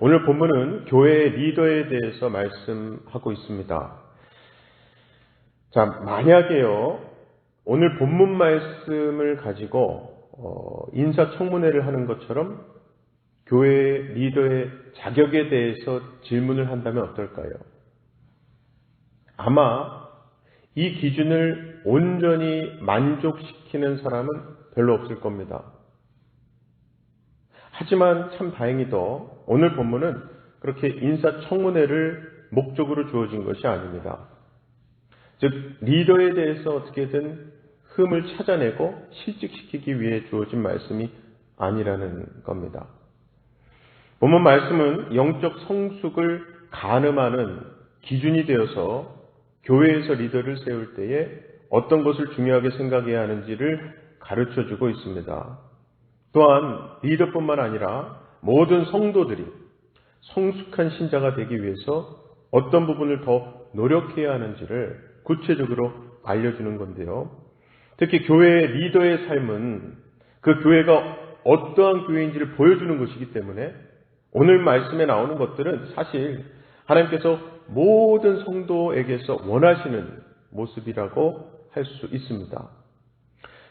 오늘 본문은 교회 리더에 대해서 말씀하고 있습니다. 자, 만약에요, 오늘 본문 말씀을 가지고 인사청문회를 하는 것처럼 교회 리더의 자격에 대해서 질문을 한다면 어떨까요? 아마 이 기준을 온전히 만족시키는 사람은 별로 없을 겁니다. 하지만 참 다행히도 오늘 본문은 그렇게 인사청문회를 목적으로 주어진 것이 아닙니다. 즉, 리더에 대해서 어떻게든 흠을 찾아내고 실직시키기 위해 주어진 말씀이 아니라는 겁니다. 본문 말씀은 영적 성숙을 가늠하는 기준이 되어서 교회에서 리더를 세울 때에 어떤 것을 중요하게 생각해야 하는지를 가르쳐주고 있습니다. 또한 리더뿐만 아니라 모든 성도들이 성숙한 신자가 되기 위해서 어떤 부분을 더 노력해야 하는지를 구체적으로 알려주는 건데요. 특히 교회의 리더의 삶은 그 교회가 어떠한 교회인지를 보여주는 것이기 때문에 오늘 말씀에 나오는 것들은 사실 하나님께서 모든 성도에게서 원하시는 모습이라고 할 수 있습니다.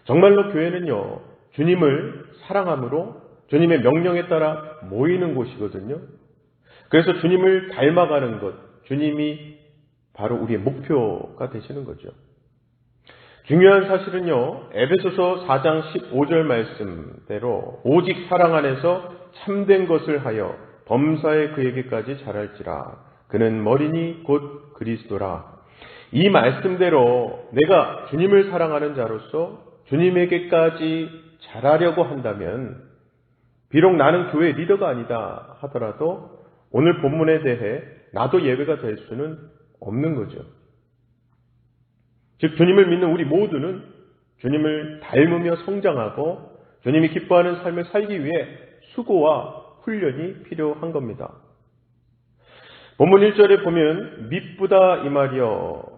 정말로 교회는요, 주님을 사랑함으로 주님의 명령에 따라 모이는 곳이거든요. 그래서 주님을 닮아가는 것, 주님이 바로 우리의 목표가 되시는 거죠. 중요한 사실은요, 에베소서 4장 15절 말씀대로 오직 사랑 안에서 참된 것을 하여 범사에 그에게까지 자랄지라. 그는 머리니 곧 그리스도라. 이 말씀대로 내가 주님을 사랑하는 자로서 주님에게까지 자라려고 한다면 비록 나는 교회 리더가 아니다 하더라도 오늘 본문에 대해 나도 예외가 될 수는 없는 거죠. 즉, 주님을 믿는 우리 모두는 주님을 닮으며 성장하고 주님이 기뻐하는 삶을 살기 위해 수고와 훈련이 필요한 겁니다. 본문 1절에 보면 미쁘다 이 말이여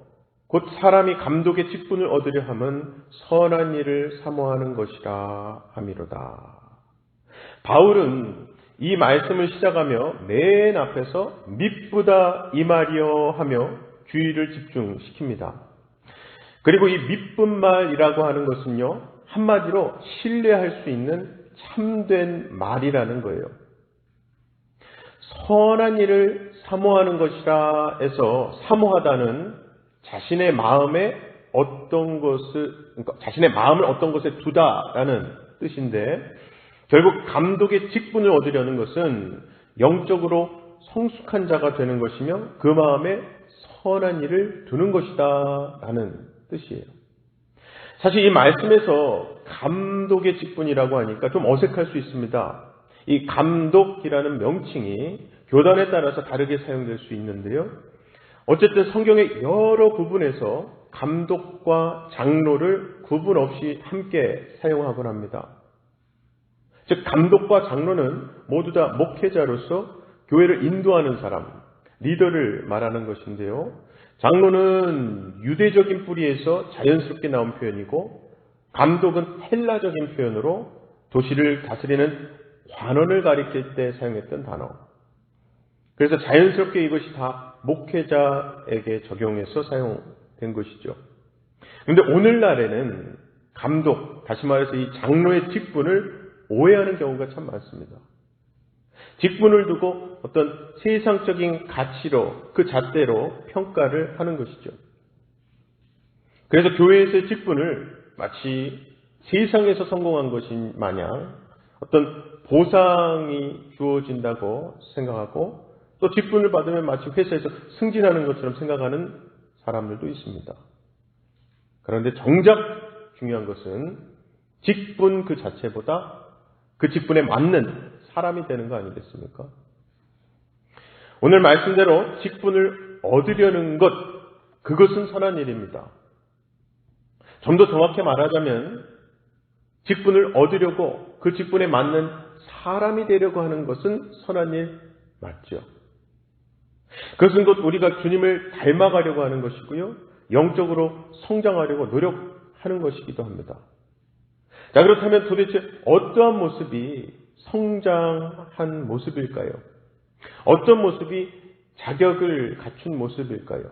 곧 사람이 감독의 직분을 얻으려 함은 선한 일을 사모하는 것이라 함이로다. 바울은 이 말씀을 시작하며 맨 앞에서 미쁘다 이 말이여 하며 주의를 집중시킵니다. 그리고 이 미쁜 말이라고 하는 것은요, 한마디로 신뢰할 수 있는 참된 말이라는 거예요. 선한 일을 사모하는 것이라 해서 사모하다는 자신의 마음을 어떤 것에 두다라는 뜻인데, 결국 감독의 직분을 얻으려는 것은 영적으로 성숙한 자가 되는 것이며 그 마음에 선한 일을 두는 것이다 라는 뜻이에요. 사실 이 말씀에서 감독의 직분이라고 하니까 좀 어색할 수 있습니다. 이 감독이라는 명칭이 교단에 따라서 다르게 사용될 수 있는데요. 어쨌든 성경의 여러 부분에서 감독과 장로를 구분 없이 함께 사용하곤 합니다. 즉, 감독과 장로는 모두 다 목회자로서 교회를 인도하는 사람, 리더를 말하는 것인데요. 장로는 유대적인 뿌리에서 자연스럽게 나온 표현이고, 감독은 헬라적인 표현으로 도시를 다스리는 관원을 가리킬 때 사용했던 단어. 그래서 자연스럽게 이것이 다 목회자에게 적용해서 사용된 것이죠. 그런데 오늘날에는 감독, 다시 말해서 이 장로의 직분을 오해하는 경우가 참 많습니다. 직분을 두고 어떤 세상적인 가치로 그 잣대로 평가를 하는 것이죠. 그래서 교회에서의 직분을 마치 세상에서 성공한 것인 마냥 어떤 보상이 주어진다고 생각하고 또 직분을 받으면 마치 회사에서 승진하는 것처럼 생각하는 사람들도 있습니다. 그런데 정작 중요한 것은 직분 그 자체보다 그 직분에 맞는 사람이 되는 거 아니겠습니까? 오늘 말씀대로 직분을 얻으려는 것, 그것은 선한 일입니다. 좀 더 정확히 말하자면 직분을 얻으려고 그 직분에 맞는 사람이 되려고 하는 것은 선한 일 맞죠. 그것은 곧 우리가 주님을 닮아가려고 하는 것이고요. 영적으로 성장하려고 노력하는 것이기도 합니다. 자, 그렇다면 도대체 어떠한 모습이 성장한 모습일까요? 어떤 모습이 자격을 갖춘 모습일까요?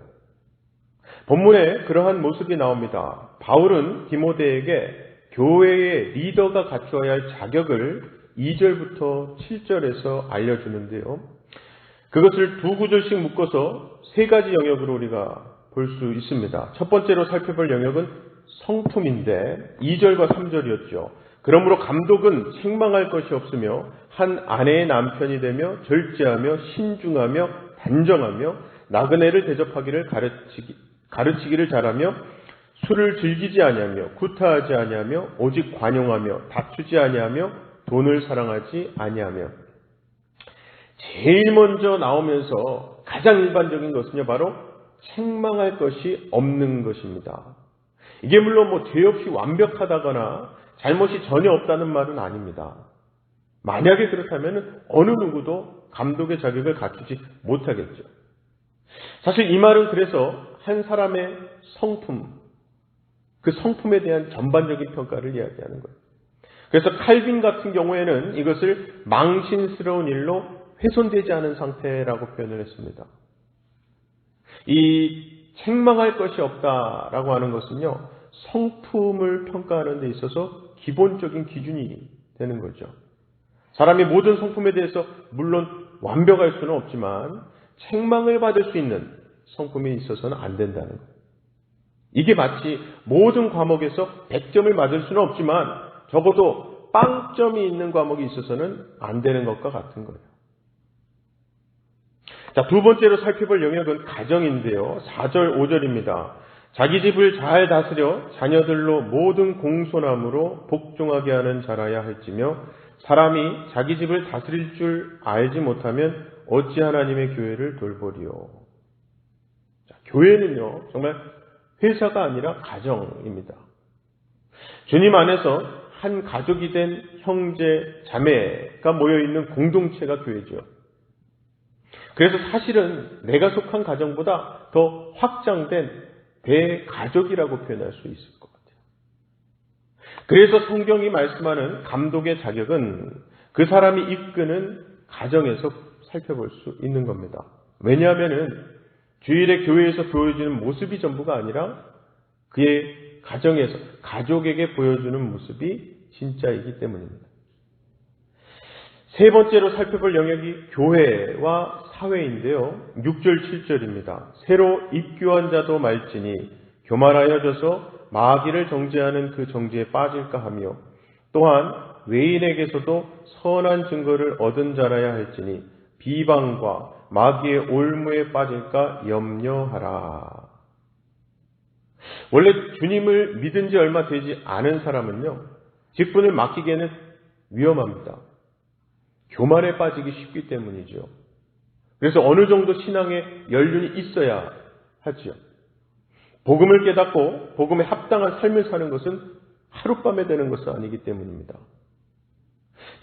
본문에 그러한 모습이 나옵니다. 바울은 디모데에게 교회의 리더가 갖추어야 할 자격을 2절부터 7절에서 알려주는데요. 그것을 두 구절씩 묶어서 세 가지 영역으로 우리가 볼 수 있습니다. 첫 번째로 살펴볼 영역은 성품인데 2절과 3절이었죠. 그러므로 감독은 책망할 것이 없으며 한 아내의 남편이 되며 절제하며 신중하며 단정하며 나그네를 대접하기를 가르치기를 잘하며 술을 즐기지 아니하며 구타하지 아니하며 오직 관용하며 다투지 아니하며 돈을 사랑하지 아니하며. 제일 먼저 나오면서 가장 일반적인 것은요, 바로 책망할 것이 없는 것입니다. 이게 물론 죄 없이 완벽하다거나 잘못이 전혀 없다는 말은 아닙니다. 만약에 그렇다면 어느 누구도 감독의 자격을 갖추지 못하겠죠. 사실 이 말은 그래서 한 사람의 성품, 그 성품에 대한 전반적인 평가를 이야기하는 거예요. 그래서 칼빈 같은 경우에는 이것을 망신스러운 일로 훼손되지 않은 상태라고 표현을 했습니다. 이 책망할 것이 없다라고 하는 것은요, 성품을 평가하는 데 있어서 기본적인 기준이 되는 거죠. 사람이 모든 성품에 대해서 물론 완벽할 수는 없지만 책망을 받을 수 있는 성품에 있어서는 안 된다는 거예요. 이게 마치 모든 과목에서 100점을 맞을 수는 없지만 적어도 빵점이 있는 과목이 있어서는 안 되는 것과 같은 거예요. 자, 두 번째로 살펴볼 영역은 가정인데요. 4절, 5절입니다. 자기 집을 잘 다스려 자녀들로 모든 공손함으로 복종하게 하는 자라야 할지며 사람이 자기 집을 다스릴 줄 알지 못하면 어찌 하나님의 교회를 돌보리요. 자, 교회는요, 정말 회사가 아니라 가정입니다. 주님 안에서 한 가족이 된 형제, 자매가 모여있는 공동체가 교회죠. 그래서 사실은 내가 속한 가정보다 더 확장된 대가족이라고 표현할 수 있을 것 같아요. 그래서 성경이 말씀하는 감독의 자격은 그 사람이 이끄는 가정에서 살펴볼 수 있는 겁니다. 왜냐하면 주일에 교회에서 보여주는 모습이 전부가 아니라 그의 가정에서 가족에게 보여주는 모습이 진짜이기 때문입니다. 세 번째로 살펴볼 영역이 교회와 사회인데요. 6절 7절입니다. 새로 입교한 자도 말지니 교만하여져서 마귀를 정죄하는 그 정죄에 빠질까 하며 또한 외인에게서도 선한 증거를 얻은 자라야 할지니 비방과 마귀의 올무에 빠질까 염려하라. 원래 주님을 믿은 지 얼마 되지 않은 사람은요, 직분을 맡기기에는 위험합니다. 교만에 빠지기 쉽기 때문이죠. 그래서 어느 정도 신앙의 연륜이 있어야 하죠. 복음을 깨닫고 복음에 합당한 삶을 사는 것은 하룻밤에 되는 것은 아니기 때문입니다.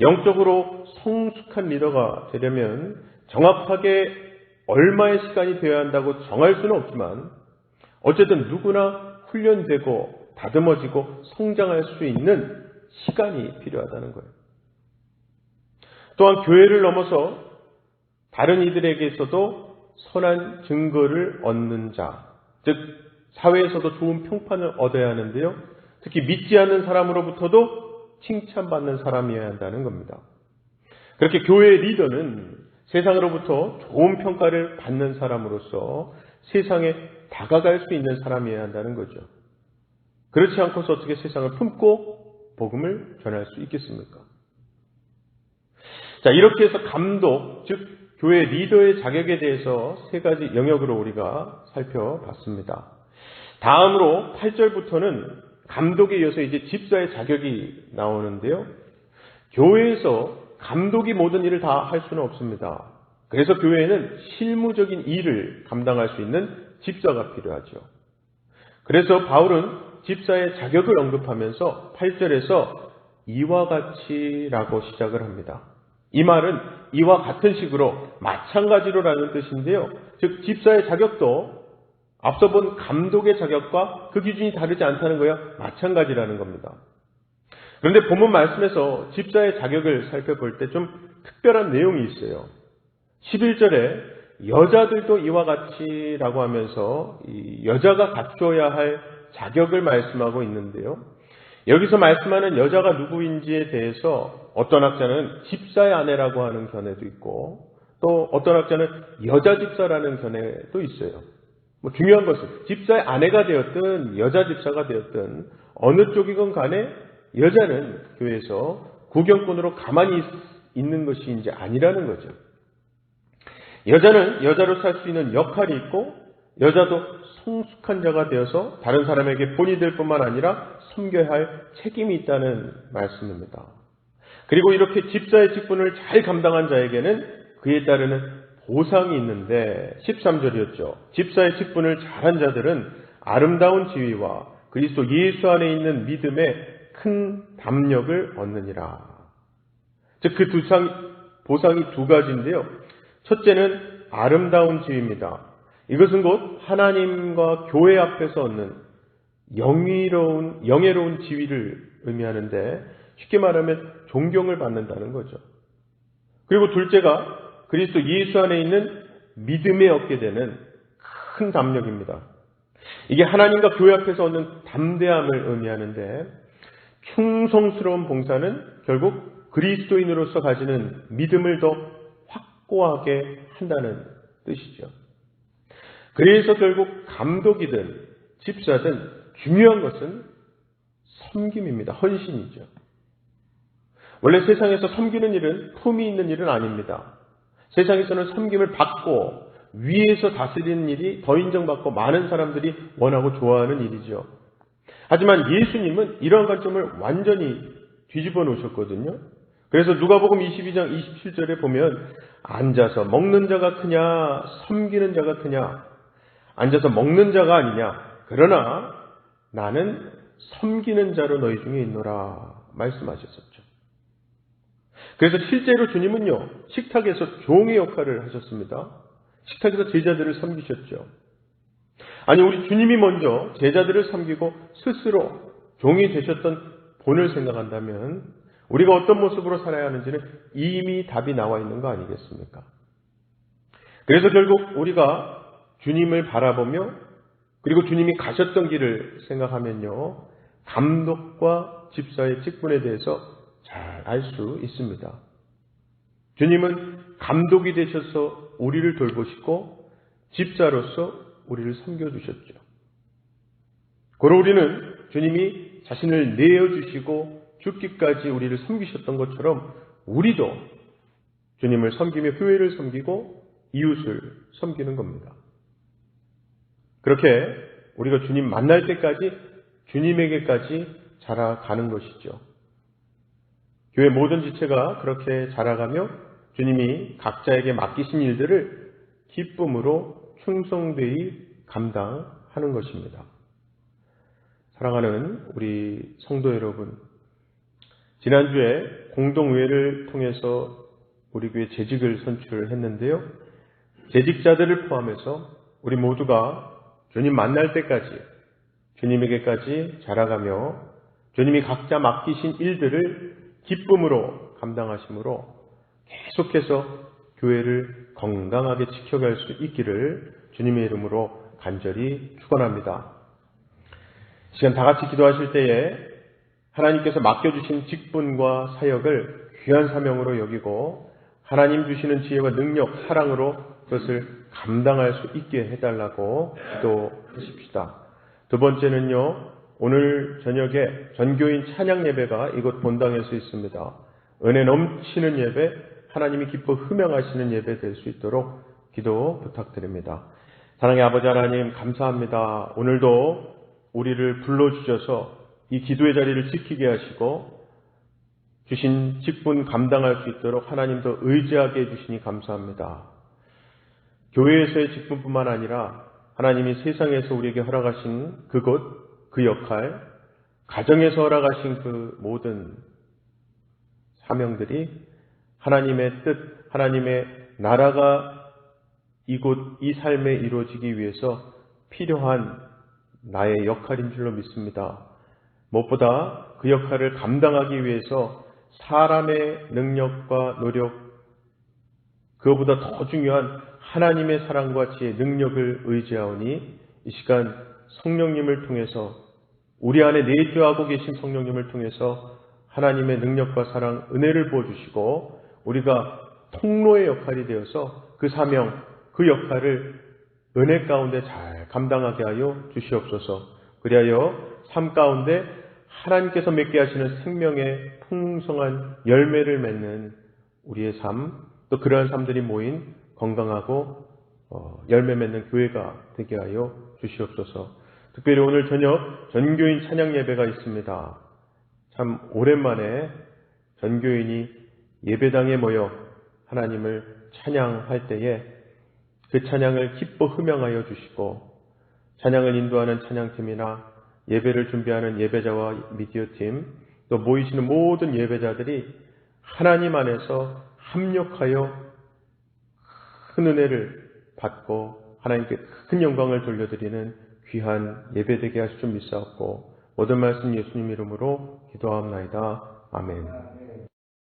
영적으로 성숙한 리더가 되려면 정확하게 얼마의 시간이 되어야 한다고 정할 수는 없지만 어쨌든 누구나 훈련되고 다듬어지고 성장할 수 있는 시간이 필요하다는 거예요. 또한 교회를 넘어서 다른 이들에게서도 선한 증거를 얻는 자, 즉 사회에서도 좋은 평판을 얻어야 하는데요. 특히 믿지 않는 사람으로부터도 칭찬받는 사람이어야 한다는 겁니다. 그렇게 교회의 리더는 세상으로부터 좋은 평가를 받는 사람으로서 세상에 다가갈 수 있는 사람이어야 한다는 거죠. 그렇지 않고서 어떻게 세상을 품고 복음을 전할 수 있겠습니까? 자, 이렇게 해서 감독, 즉 교회 리더의 자격에 대해서 세 가지 영역으로 우리가 살펴봤습니다. 다음으로 8절부터는 감독에 이어서 이제 집사의 자격이 나오는데요. 교회에서 감독이 모든 일을 다 할 수는 없습니다. 그래서 교회에는 실무적인 일을 감당할 수 있는 집사가 필요하죠. 그래서 바울은 집사의 자격을 언급하면서 8절에서 이와 같이라고 시작을 합니다. 이 말은 이와 같은 식으로 마찬가지로라는 뜻인데요. 즉 집사의 자격도 앞서 본 감독의 자격과 그 기준이 다르지 않다는 거예요. 마찬가지라는 겁니다. 그런데 본문 말씀에서 집사의 자격을 살펴볼 때 좀 특별한 내용이 있어요. 11절에 여자들도 이와 같이라고 하면서 이 여자가 갖춰야 할 자격을 말씀하고 있는데요. 여기서 말씀하는 여자가 누구인지에 대해서 어떤 학자는 집사의 아내라고 하는 견해도 있고 또 어떤 학자는 여자 집사라는 견해도 있어요. 중요한 것은 집사의 아내가 되었든 여자 집사가 되었든 어느 쪽이건 간에 여자는 교회에서 구경꾼으로 가만히 있는 것이 이제 아니라는 거죠. 여자는 여자로 살 수 있는 역할이 있고 여자도 성숙한 자가 되어서 다른 사람에게 본이 될 뿐만 아니라 섬겨야 할 책임이 있다는 말씀입니다. 그리고 이렇게 집사의 직분을 잘 감당한 자에게는 그에 따르는 보상이 있는데 13절이었죠. 집사의 직분을 잘한 자들은 아름다운 지위와 그리스도 예수 안에 있는 믿음의 큰 담력을 얻느니라. 즉 그 보상이 두 가지인데요. 첫째는 아름다운 지위입니다. 이것은 곧 하나님과 교회 앞에서 얻는 영예로운 지위를 의미하는데 쉽게 말하면 존경을 받는다는 거죠. 그리고 둘째가 그리스도 예수 안에 있는 믿음에 얻게 되는 큰 담력입니다. 이게 하나님과 교회 앞에서 얻는 담대함을 의미하는데 충성스러운 봉사는 결국 그리스도인으로서 가지는 믿음을 더 확고하게 한다는 뜻이죠. 그래서 결국 감독이든 집사든 중요한 것은 섬김입니다. 헌신이죠. 원래 세상에서 섬기는 일은 품이 있는 일은 아닙니다. 세상에서는 섬김을 받고 위에서 다스리는 일이 더 인정받고 많은 사람들이 원하고 좋아하는 일이죠. 하지만 예수님은 이러한 관점을 완전히 뒤집어 놓으셨거든요. 그래서 누가복음 22장 27절에 보면 앉아서 먹는 자가 크냐 섬기는 자가 크냐 앉아서 먹는 자가 아니냐 그러나 나는 섬기는 자로 너희 중에 있노라 말씀하셨었죠. 그래서 실제로 주님은요 식탁에서 종의 역할을 하셨습니다. 식탁에서 제자들을 섬기셨죠. 아니 우리 주님이 먼저 제자들을 섬기고 스스로 종이 되셨던 본을 생각한다면 우리가 어떤 모습으로 살아야 하는지는 이미 답이 나와 있는 거 아니겠습니까? 그래서 결국 우리가 주님을 바라보며 그리고 주님이 가셨던 길을 생각하면요 감독과 집사의 직분에 대해서 잘 알 수 있습니다. 주님은 감독이 되셔서 우리를 돌보시고 집사로서 우리를 섬겨주셨죠. 그러 우리는 주님이 자신을 내어주시고 죽기까지 우리를 섬기셨던 것처럼 우리도 주님을 섬기며 교회를 섬기고 이웃을 섬기는 겁니다. 그렇게 우리가 주님 만날 때까지 주님에게까지 자라가는 것이죠. 교회 모든 지체가 그렇게 자라가며 주님이 각자에게 맡기신 일들을 기쁨으로 충성되이 감당하는 것입니다. 사랑하는 우리 성도 여러분, 지난주에 공동의회를 통해서 우리 교회 재직을 선출했는데요. 재직자들을 포함해서 우리 모두가 주님 만날 때까지 주님에게까지 자라가며 주님이 각자 맡기신 일들을 기쁨으로 감당하심으로 계속해서 교회를 건강하게 지켜갈 수 있기를 주님의 이름으로 간절히 축원합니다. 시간 다 같이 기도하실 때에 하나님께서 맡겨주신 직분과 사역을 귀한 사명으로 여기고 하나님 주시는 지혜와 능력, 사랑으로 그것을 감당할 수 있게 해달라고 기도하십시다. 두 번째는요, 오늘 저녁에 전교인 찬양 예배가 이곳 본당에서 있습니다. 은혜 넘치는 예배, 하나님이 기뻐 흠양하시는 예배 될 수 있도록 기도 부탁드립니다. 사랑의 아버지 하나님 감사합니다. 오늘도 우리를 불러주셔서 이 기도의 자리를 지키게 하시고 주신 직분 감당할 수 있도록 하나님도 의지하게 해주시니 감사합니다. 교회에서의 직분뿐만 아니라 하나님이 세상에서 우리에게 허락하신 그곳, 그 역할, 가정에서 허락하신 그 모든 사명들이 하나님의 뜻, 하나님의 나라가 이곳, 이 삶에 이루어지기 위해서 필요한 나의 역할인 줄로 믿습니다. 무엇보다 그 역할을 감당하기 위해서 사람의 능력과 노력, 그것보다 더 중요한 하나님의 사랑과 지혜, 능력을 의지하오니 이 시간 성령님을 통해서 우리 안에 내주하고 계신 성령님을 통해서 하나님의 능력과 사랑, 은혜를 부어주시고 우리가 통로의 역할이 되어서 그 사명, 그 역할을 은혜 가운데 잘 감당하게 하여 주시옵소서. 그리하여 삶 가운데 하나님께서 맺게 하시는 생명의 풍성한 열매를 맺는 우리의 삶, 또 그러한 삶들이 모인 건강하고 열매 맺는 교회가 되게 하여 주시옵소서. 특별히 오늘 저녁 전교인 찬양 예배가 있습니다. 참 오랜만에 전교인이 예배당에 모여 하나님을 찬양할 때에 그 찬양을 기뻐 흠양하여 주시고 찬양을 인도하는 찬양팀이나 예배를 준비하는 예배자와 미디어팀 또 모이시는 모든 예배자들이 하나님 안에서 합력하여 큰 은혜를 받고 하나님께 큰 영광을 돌려드리는 귀한 예배되게 하실 줄 믿사옵고 모든 말씀 예수님 이름으로 기도하옵나이다. 아멘.